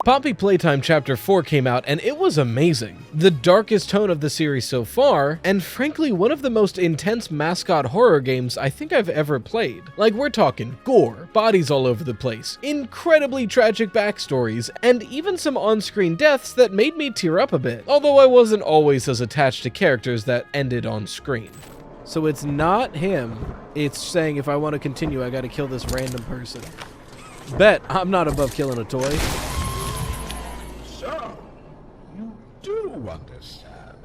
Poppy Playtime Chapter 4 came out and it was amazing. The darkest tone of the series so far, and frankly one of the most intense mascot horror games I think I've ever played. Like, we're talking gore, bodies all over the place, incredibly tragic backstories, and even some on-screen deaths that made me tear up a bit, although I wasn't always as attached to characters that ended on screen. So it's not him, it's saying if I want to continue I gotta kill this random person. Bet I'm not above killing a toy. So, you do understand.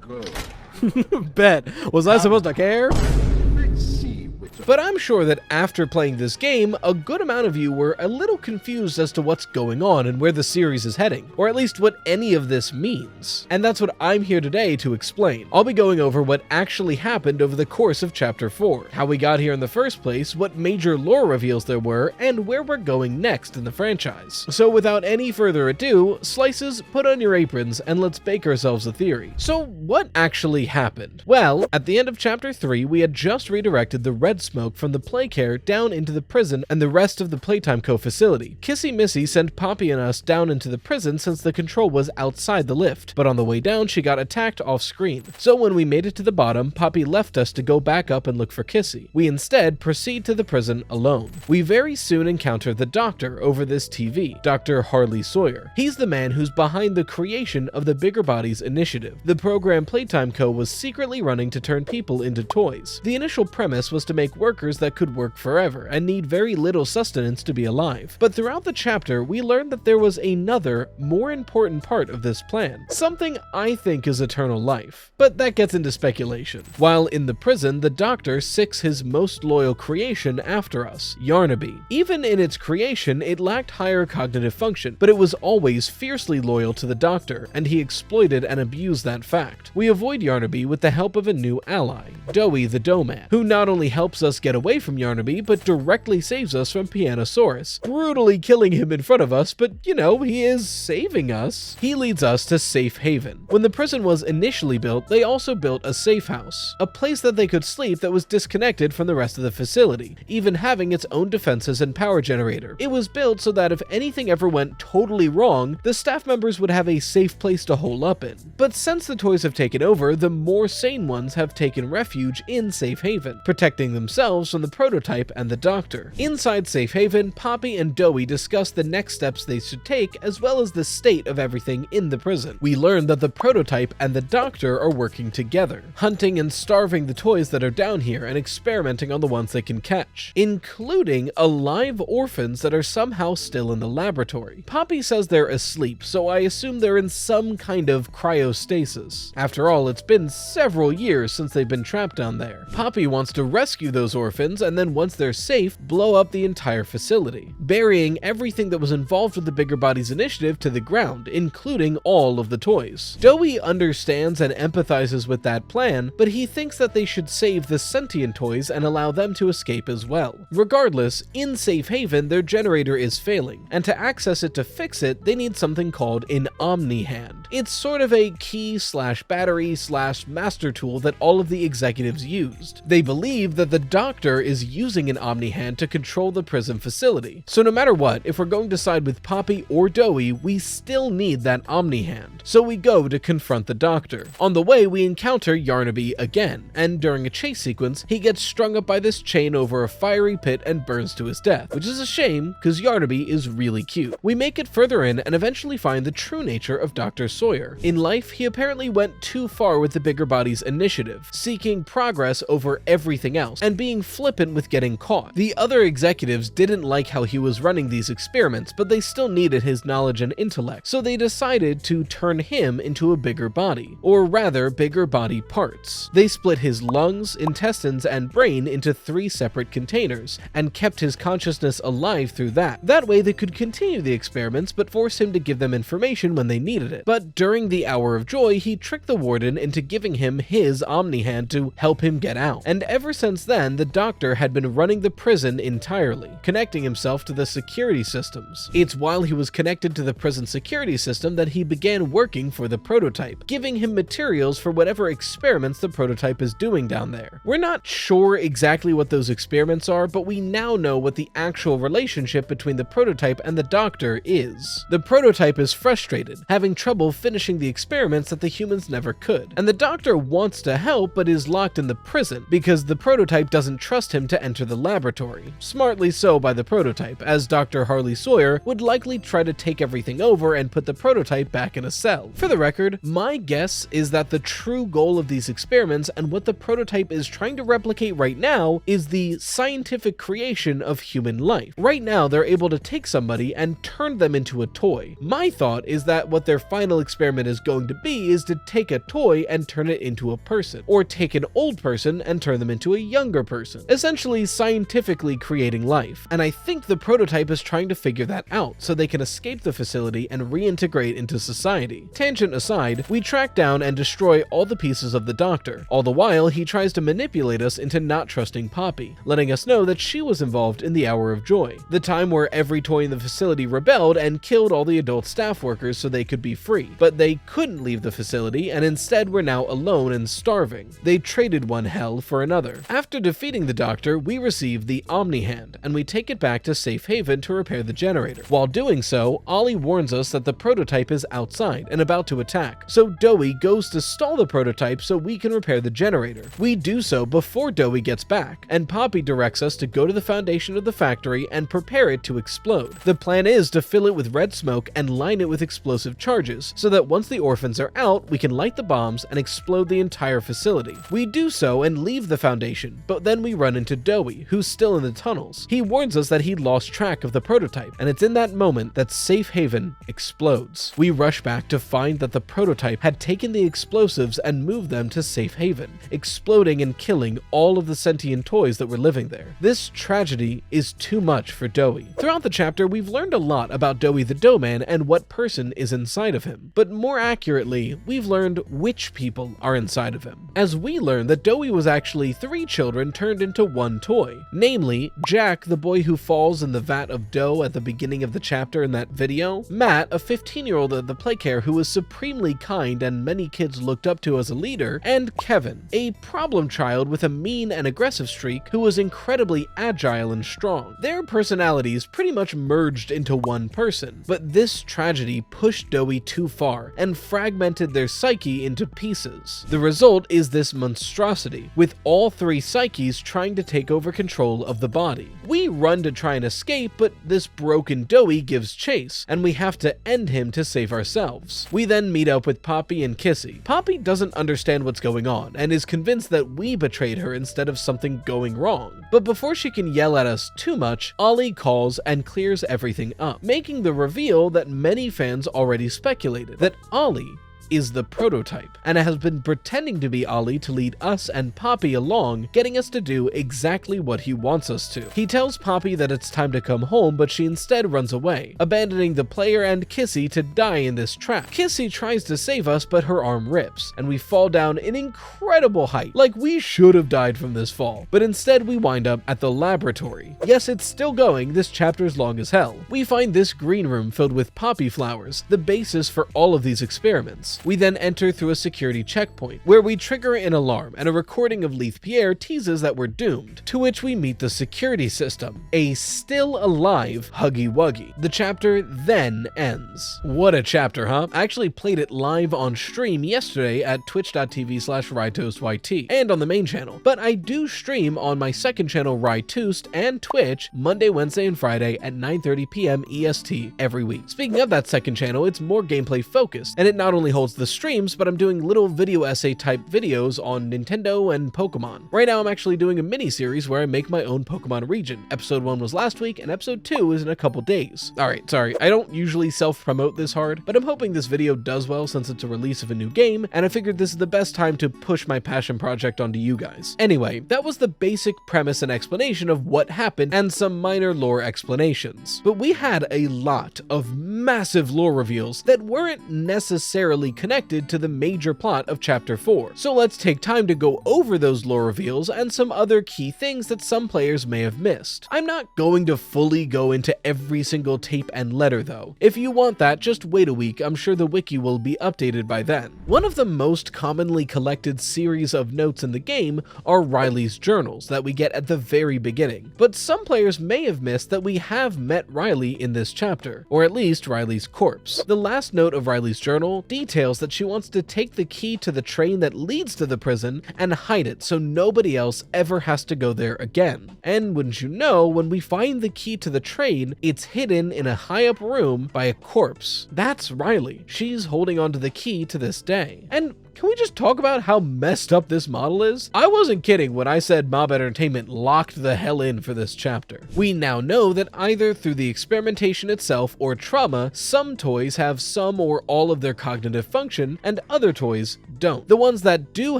Good. Bet. Was I supposed to care? Let's see which of But I'm sure that after playing this game, a good amount of you were a little confused as to what's going on and where the series is heading, or at least what any of this means. And that's what I'm here today to explain. I'll be going over what actually happened over the course of Chapter 4, how we got here in the first place, what major lore reveals there were, and where we're going next in the franchise. So without any further ado, slices, put on your aprons, and let's bake ourselves a theory. So what actually happened? Well, at the end of Chapter 3, we had just redirected the red smoke from the playcare down into the prison and the rest of the Playtime Co. facility. Kissy Missy sent Poppy and us down into the prison since the control was outside the lift, but on the way down she got attacked off screen. So when we made it to the bottom, Poppy left us to go back up and look for Kissy. We instead proceed to the prison alone. We very soon encounter the doctor over this TV, Dr. Harley Sawyer. He's the man who's behind the creation of the Bigger Bodies initiative, the program Playtime Co. was secretly running to turn people into toys. The initial premise was to make workers that could work forever and need very little sustenance to be alive. But throughout the chapter, we learned that there was another, more important part of this plan, something I think is eternal life. But that gets into speculation. While in the prison, the doctor sicks his most loyal creation after us, Yarnaby. Even in its creation, it lacked higher cognitive function, but it was always fiercely loyal to the doctor, and he exploited and abused that fact. We avoid Yarnaby with the help of a new ally, Doey the Dough Man, who not only helps us get away from Yarnaby, but directly saves us from Pianosaurus, brutally killing him in front of us, but you know, he is saving us. He leads us to Safe Haven. When the prison was initially built, they also built a safe house, a place that they could sleep that was disconnected from the rest of the facility, even having its own defenses and power generator. It was built so that if anything ever went totally wrong, the staff members would have a safe place to hole up in. But since the toys have taken over, the more sane ones have taken refuge in Safe Haven, protecting themselves from the prototype and the doctor. Inside Safe Haven, Poppy and Doey discuss the next steps they should take, as well as the state of everything in the prison. We learn that the prototype and the doctor are working together, hunting and starving the toys that are down here and experimenting on the ones they can catch, including alive orphans that are somehow still in the laboratory. Poppy says they're asleep, so I assume they're in some kind of cryostasis. After all, it's been several years since they've been trapped down there. Poppy wants to rescue those orphans, and then once they're safe, blow up the entire facility, burying everything that was involved with the Bigger Bodies initiative to the ground, including all of the toys. Doey understands and empathizes with that plan, but he thinks that they should save the sentient toys and allow them to escape as well. Regardless, in Safe Haven, their generator is failing, and to access it to fix it, they need something called an Omni Hand. It's sort of a key/battery/master tool that all of the executives used. They believe that the doctor is using an Omni Hand to control the prison facility. So no matter what, if we're going to side with Poppy or Doey, we still need that Omni Hand. So we go to confront the doctor. On the way, we encounter Yarnaby again, and during a chase sequence, he gets strung up by this chain over a fiery pit and burns to his death, which is a shame because Yarnaby is really cute. We make it further in and eventually find the true nature of Dr. Sawyer. In life, he apparently went too far with the Bigger Bodies initiative, seeking progress over everything else and being flippant with getting caught. The other executives didn't like how he was running these experiments, but they still needed his knowledge and intellect, so they decided to turn him into a bigger body, or rather bigger body parts. They split his lungs, intestines, and brain into 3 separate containers and kept his consciousness alive through that. That way they could continue the experiments but force him to give them information when they needed it. But during the Hour of Joy, he tricked the warden into giving him his Omni Hand to help him get out, and ever since then the doctor had been running the prison entirely, connecting himself to the security systems. It's while he was connected to the prison security system that he began working for the prototype, giving him materials for whatever experiments the prototype is doing down there. We're not sure exactly what those experiments are, but we now know what the actual relationship between the prototype and the doctor is. The prototype is frustrated, having trouble finishing the experiments that the humans never could, and the doctor wants to help but is locked in the prison because the prototype doesn't trust him to enter the laboratory. Smartly so by the prototype, as Dr. Harley Sawyer would likely try to take everything over and put the prototype back in a cell. For the record, my guess is that the true goal of these experiments and what the prototype is trying to replicate right now is the scientific creation of human life. Right now, they're able to take somebody and turn them into a toy. My thought is that what their final experiment is going to be is to take a toy and turn it into a person, or take an old person and turn them into a younger person, essentially scientifically creating life. And I think the prototype is trying to figure that out so they can escape the facility and reintegrate into society. Tangent aside, we track down and destroy all the pieces of the doctor. All the while, he tries to manipulate us into not trusting Poppy, letting us know that she was involved in the Hour of Joy, the time where every toy in the facility rebelled and killed all the adult staff workers so they could be free. But they couldn't leave the facility and instead were now alone and starving. They traded one hell for another. After defeating the doctor, we receive the Omni Hand, and we take it back to Safe Haven to repair the generator. While doing so, Ollie warns us that the prototype is outside and about to attack, so Doey goes to stall the prototype so we can repair the generator. We do so before Doey gets back, and Poppy directs us to go to the foundation of the factory and prepare it to explode. The plan is to fill it with red smoke and line it with explosive charges, so that once the orphans are out, we can light the bombs and explode the entire facility. We do so and leave the foundation, but then we run into Doey, who's still in the tunnels. He warns us that he'd lost track of the prototype, and it's in that moment that Safe Haven explodes. We rush back to find that the prototype had taken the explosives and moved them to Safe Haven, exploding and killing all of the sentient toys that were living there. This tragedy is too much for Doey. Throughout the chapter, we've learned a lot about Doey the Doughman and what person is inside of him, but more accurately, we've learned which people are inside of him, as we learn that Doey was actually 3 children turned into one toy, namely Jack, the boy who falls in the vat of dough at the beginning of the chapter in that video, Matt, a 15-year-old at the playcare who was supremely kind and many kids looked up to as a leader, and Kevin, a problem child with a mean and aggressive streak who was incredibly agile and strong. Their personalities pretty much merged into one person, but this tragedy pushed Doey too far and fragmented their psyche into pieces. The result is this monstrosity, with all 3 psyches trying to take over control of the body. We run to try and escape, but this broken Doey gives chase, and we have to end him to save ourselves. We then meet up with Poppy and Kissy. Poppy doesn't understand what's going on, and is convinced that we betrayed her instead of something going wrong. But before she can yell at us too much, Ollie calls and clears everything up, making the reveal that many fans already speculated, that Ollie is the prototype, and has been pretending to be Ollie to lead us and Poppy along, getting us to do exactly what he wants us to. He tells Poppy that it's time to come home, but she instead runs away, abandoning the player and Kissy to die in this trap. Kissy tries to save us, but her arm rips, and we fall down an incredible height, like we should have died from this fall, but instead we wind up at the laboratory. Yes, it's still going, this chapter's long as hell. We find this green room filled with poppy flowers, the basis for all of these experiments. We then enter through a security checkpoint, where we trigger an alarm and a recording of Leith Pierre teases that we're doomed, to which we meet the security system, a still alive Huggy Wuggy. The chapter then ends. What a chapter, huh? I actually played it live on stream yesterday at twitch.tv/RyToastYT and on the main channel, but I do stream on my second channel RyToost and Twitch Monday, Wednesday, and Friday at 9:30 p.m. EST every week. Speaking of that second channel, it's more gameplay focused, and it not only holds the streams, but I'm doing little video essay type videos on Nintendo and Pokemon. Right now I'm actually doing a mini series where I make my own Pokemon region. Episode 1 was last week and episode 2 is in a couple days. Alright, sorry, I don't usually self-promote this hard, but I'm hoping this video does well since it's a release of a new game, and I figured this is the best time to push my passion project onto you guys. Anyway, that was the basic premise and explanation of what happened and some minor lore explanations. But we had a lot of massive lore reveals that weren't necessarily connected to the major plot of Chapter 4. So let's take time to go over those lore reveals and some other key things that some players may have missed. I'm not going to fully go into every single tape and letter though. If you want that, just wait a week, I'm sure the wiki will be updated by then. One of the most commonly collected series of notes in the game are Riley's journals that we get at the very beginning, but some players may have missed that we have met Riley in this chapter, or at least Riley's corpse. The last note of Riley's journal details that she wants to take the key to the train that leads to the prison and hide it so nobody else ever has to go there again. And wouldn't you know, when we find the key to the train, it's hidden in a high up room by a corpse. That's Riley. She's holding onto the key to this day. And can we just talk about how messed up this model is? I wasn't kidding when I said Mob Entertainment locked the hell in for this chapter. We now know that either through the experimentation itself or trauma, some toys have some or all of their cognitive function and other toys don't. The ones that do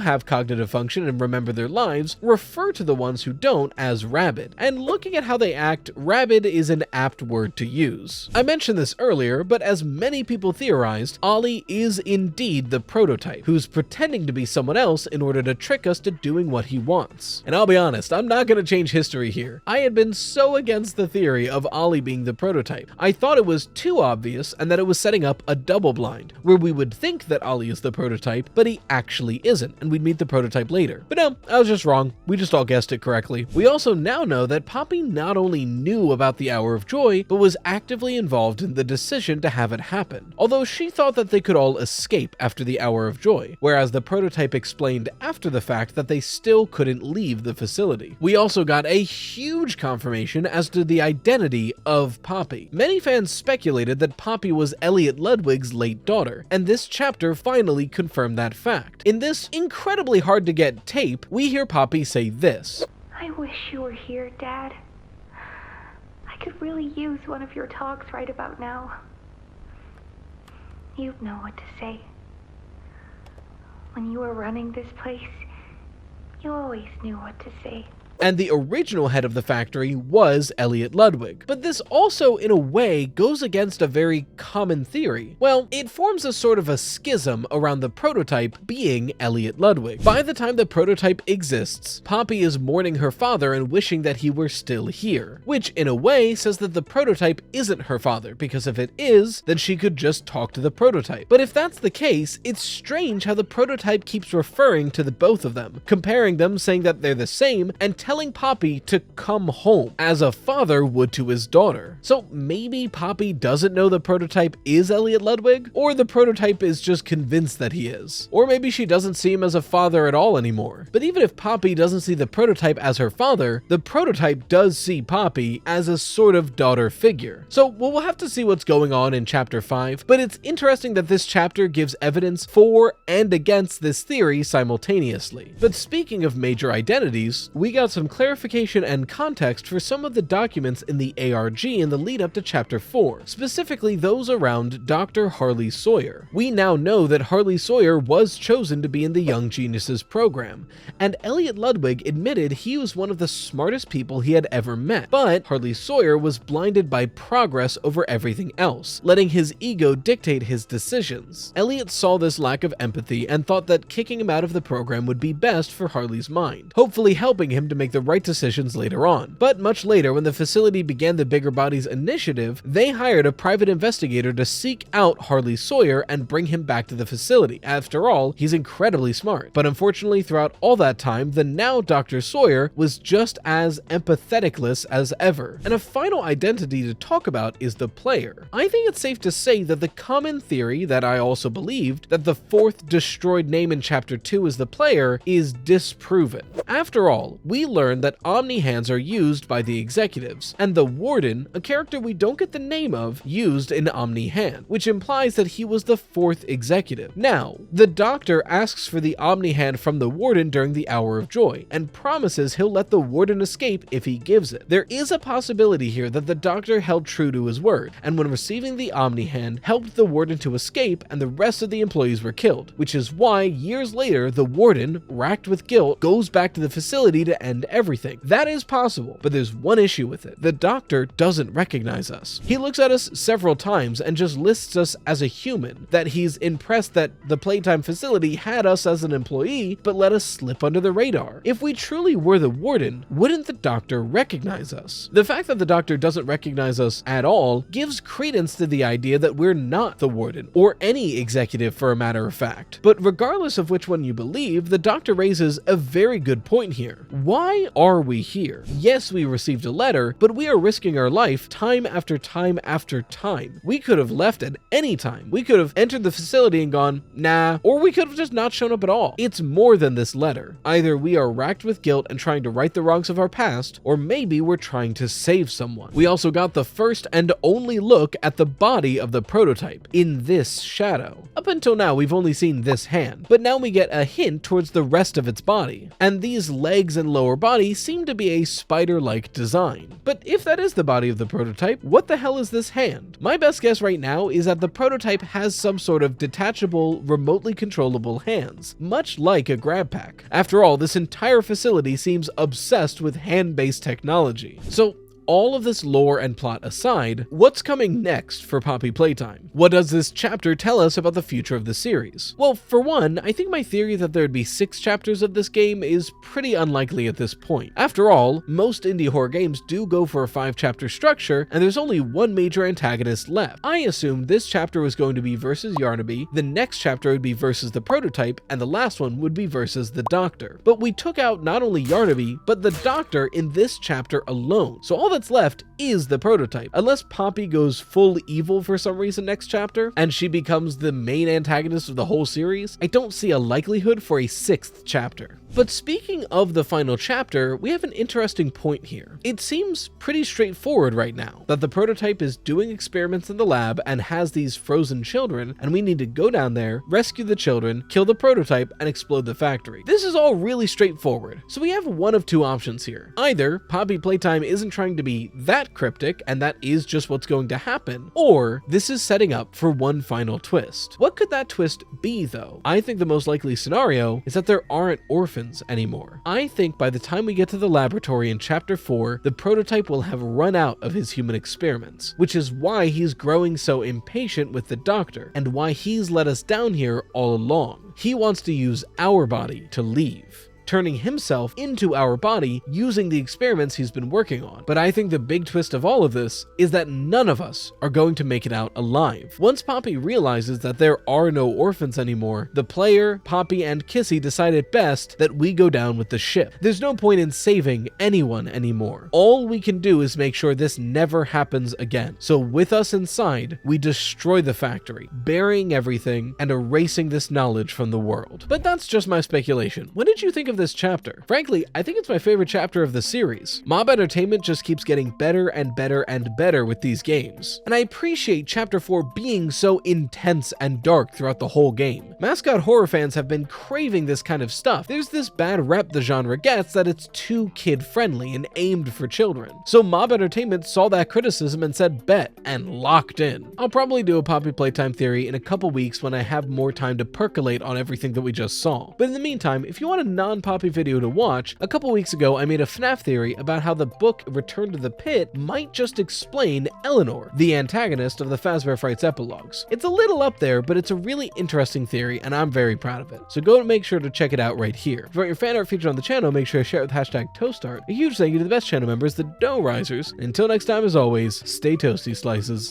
have cognitive function and remember their lives refer to the ones who don't as rabid. And looking at how they act, rabid is an apt word to use. I mentioned this earlier, but as many people theorized, Ollie is indeed the prototype, who's pretending to be someone else in order to trick us to doing what he wants. And I'll be honest, I'm not going to change history here. I had been so against the theory of Ollie being the prototype. I thought it was too obvious and that it was setting up a double blind, where we would think that Ollie is the prototype, but he actually isn't, and we'd meet the prototype later. But no, I was just wrong. We just all guessed it correctly. We also now know that Poppy not only knew about the Hour of Joy, but was actively involved in the decision to have it happen. Although she thought that they could all escape after the Hour of Joy, whereas the prototype explained after the fact that they still couldn't leave the facility. We also got a huge confirmation as to the identity of Poppy. Many fans speculated that Poppy was Elliot Ludwig's late daughter, and this chapter finally confirmed that fact. In this incredibly hard to get tape, we hear Poppy say this: "I wish you were here, Dad. I could really use one of your talks right about now. You'd know what to say. When you were running this place, you always knew what to say." And the original head of the factory was Elliot Ludwig. But this also, in a way, goes against a very common theory. Well, it forms a sort of a schism around the prototype being Elliot Ludwig. By the time the prototype exists, Poppy is mourning her father and wishing that he were still here, which in a way says that the prototype isn't her father, because if it is, then she could just talk to the prototype. But if that's the case, it's strange how the prototype keeps referring to the both of them, comparing them, saying that they're the same, and telling Poppy to come home, as a father would to his daughter. So maybe Poppy doesn't know the prototype is Elliot Ludwig, or the prototype is just convinced that he is. Or maybe she doesn't see him as a father at all anymore. But even if Poppy doesn't see the prototype as her father, the prototype does see Poppy as a sort of daughter figure. So we'll have to see what's going on in Chapter 5, but it's interesting that this chapter gives evidence for and against this theory simultaneously. But speaking of major identities, we got some clarification and context for some of the documents in the ARG in the lead up to Chapter 4, specifically those around Dr. Harley Sawyer. We now know that Harley Sawyer was chosen to be in the Young Geniuses program, and Elliot Ludwig admitted he was one of the smartest people he had ever met, but Harley Sawyer was blinded by progress over everything else, letting his ego dictate his decisions. Elliot saw this lack of empathy and thought that kicking him out of the program would be best for Harley's mind, hopefully helping him to make the right decisions later on. But much later, when the facility began the Bigger Bodies initiative, they hired a private investigator to seek out Harley Sawyer and bring him back to the facility. After all, he's incredibly smart. But unfortunately, throughout all that time, the now Dr. Sawyer was just as empatheticless as ever. And a final identity to talk about is the player. I think it's safe to say that the common theory that I also believed, that the fourth destroyed name in Chapter 2 is the player, is disproven. After all, we learned that Omni hands are used by the executives, and the Warden, a character we don't get the name of, used an Omni hand, which implies that he was the fourth executive. Now, the Doctor asks for the Omni hand from the Warden during the Hour of Joy, and promises he'll let the Warden escape if he gives it. There is a possibility here that the Doctor held true to his word, and when receiving the Omni hand, helped the Warden to escape and the rest of the employees were killed, which is why years later the Warden, racked with guilt, goes back to the facility to end end everything. That is possible, but there's one issue with it. The doctor doesn't recognize us. He looks at us several times and just lists us as a human, that he's impressed that the Playtime facility had us as an employee, but let us slip under the radar. If we truly were the warden, wouldn't the doctor recognize us? The fact that the doctor doesn't recognize us at all gives credence to the idea that we're not the warden, or any executive for a matter of fact. But regardless of which one you believe, the doctor raises a very good point here. Why are we here? Yes, we received a letter, but we are risking our life time after time after time. We could have left at any time. We could have entered the facility and gone, nah, or we could have just not shown up at all. It's more than this letter. Either we are racked with guilt and trying to right the wrongs of our past, or maybe we're trying to save someone. We also got the first and only look at the body of the prototype in this shadow. Up until now, we've only seen this hand, but now we get a hint towards the rest of its body. And these legs and lower body seem to be a spider-like design. But if that is the body of the prototype, what the hell is this hand? My best guess right now is that the prototype has some sort of detachable, remotely controllable hands, much like a grab pack. After all, this entire facility seems obsessed with hand-based technology. So all of this lore and plot aside, what's coming next for Poppy Playtime? What does this chapter tell us about the future of the series? Well, for one, I think my theory that there'd be 6 chapters of this game is pretty unlikely at this point. After all, most indie horror games do go for a 5-chapter structure, and there's only one major antagonist left. I assumed this chapter was going to be versus Yarnaby, the next chapter would be versus the prototype, and the last one would be versus the doctor. But we took out not only Yarnaby, but the doctor in this chapter alone. So all that's left is the prototype. Unless Poppy goes full evil for some reason next chapter, and she becomes the main antagonist of the whole series, I don't see a likelihood for a 6th chapter. But speaking of the final chapter, we have an interesting point here. It seems pretty straightforward right now, that the prototype is doing experiments in the lab and has these frozen children, and we need to go down there, rescue the children, kill the prototype, and explode the factory. This is all really straightforward. So we have one of 2 options here. Either Poppy Playtime isn't trying to be that cryptic, and that is just what's going to happen, or this is setting up for one final twist. What could that twist be, though? I think the most likely scenario is that there aren't orphans anymore. I think by the time we get to the laboratory in chapter 4, the prototype will have run out of his human experiments, which is why he's growing so impatient with the doctor, and why he's let us down here all along. He wants to use our body to leave, turning himself into our body using the experiments he's been working on. But I think the big twist of all of this is that none of us are going to make it out alive. Once Poppy realizes that there are no orphans anymore, the player, Poppy, and Kissy decide it best that we go down with the ship. There's no point in saving anyone anymore. All we can do is make sure this never happens again. So with us inside, we destroy the factory, burying everything and erasing this knowledge from the world. But that's just my speculation. What did you think of this chapter? Frankly, I think it's my favorite chapter of the series. Mob Entertainment just keeps getting better and better and better with these games. And I appreciate chapter 4 being so intense and dark throughout the whole game. Mascot horror fans have been craving this kind of stuff. There's this bad rep the genre gets that it's too kid-friendly and aimed for children. So Mob Entertainment saw that criticism and said bet, and locked in. I'll probably do a Poppy Playtime theory in a couple weeks when I have more time to percolate on everything that we just saw. But in the meantime, if you want a non-Poppy video to watch, a couple weeks ago I made a FNAF theory about how the book Return to the Pit might just explain Eleanor, the antagonist of the Fazbear Frights epilogues. It's a little up there, but it's a really interesting theory and I'm very proud of it. So go and make sure to check it out right here. If you want your fan art featured on the channel, make sure to share it with #ToastArt. A huge thank you to the best channel members, the Dough Risers. Until next time, as always, stay toasty, slices.